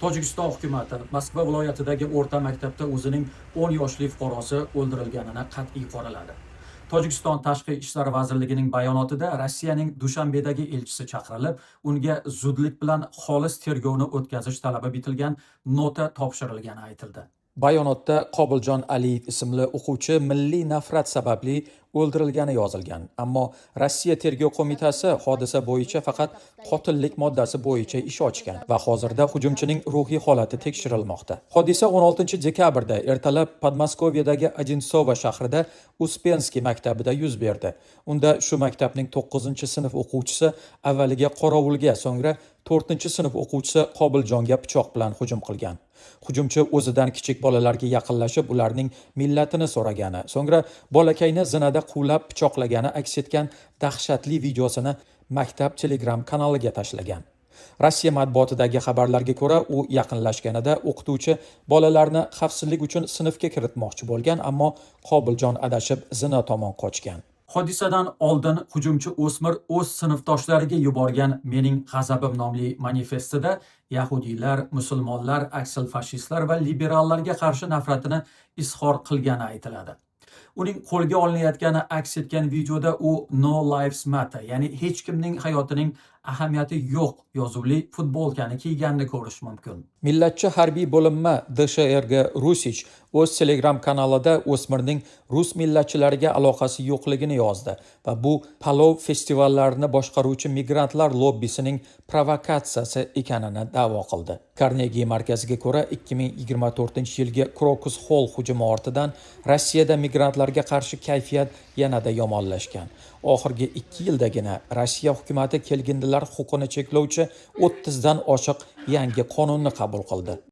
Tojikiston hukumati Moskva viloyatidagi o'rta maktabda o'zining 10 yoshli fuqarosi o'ldirilganini qat'iy qoraladi. Tojikiston Tashqi ishlar vazirligining bayonotida Rossiyaning Dushanbedagi elchisi chaqirilib, unga zudlik bilan xolis tergovni o'tkazish talabi bitilgan nota topshirilgani aytildi. Bayonotda Qobiljon Aliyev ismli o'quvchi milliy nafrat sababli o'ldirilgani yozilgan, ammo Rossiya tergov qo'mitasi hodisa bo'yicha faqat qotillik moddasi bo'yicha ish ochgan va hozirda hujumchining ruhiy holati tekshirilmoqda. Hodisa 16-dekabrda ertalab Podmoskoviyadagi Odintsova shahrida Uspensky maktabida yuz berdi. Unda shu maktabning 9-sinf o'quvchisi avvaliga qorovulga, so'ngra 4-sinf o'quvchisi Qobiljonga pichoq bilan hujum qilgan. Hujumchi o'zidan kichik bolalarga yaqinlashib, ularning millatini so'ragani, so'ngra bolakayni zinada quvlab pichoqlagani aks etgan dahshatli videosini maktab Telegram kanaliga tashlagan. Rossiya matbuotidagi xabarlarga ko'ra, u yaqinlashganida o'qituvchi bolalarni xavfsizlik uchun sinfga kiritmoqchi bo'lgan, ammo Qobiljon adashib zina tomon qochgan. Hodisadan oldin hujumchi o'smir o'z sinfdoshlariga yuborgan "Mening g'azabim" nomli manifestida yahudiylar, musulmonlar, aksil fashistlar va liberallarga qarshi nafratini izhor qilgani aytiladi. Uning qo'lga olinayotgani aks etgan videoda u "No Lives Matter", ya'ni hech kimning hayotining ahamiyati yo'q yozuvli futbolkani kiyganini ko'rish mumkin. Millatchi harbiy bo'linma DSHRga Rusich o'z Telegram kanalida o'smirning rus millatchilariga aloqasi yo'qligini yozdi va bu palov festivallarini boshqaruvchi migrantlar lobbisining provokatsiyasi ekanini da'vo qildi. Carnegie markaziga ko'ra 2024-yilgi Crocus Hall hujumi ortidan Rossiyada migrantlarga qarshi kayfiyat yanada yomonlashgan. Oxirgi 2 yildagina Rossiya hukumati kelgindilar huquqini cheklovchi 30 dan oshiq yangi qonunni qabul qildi.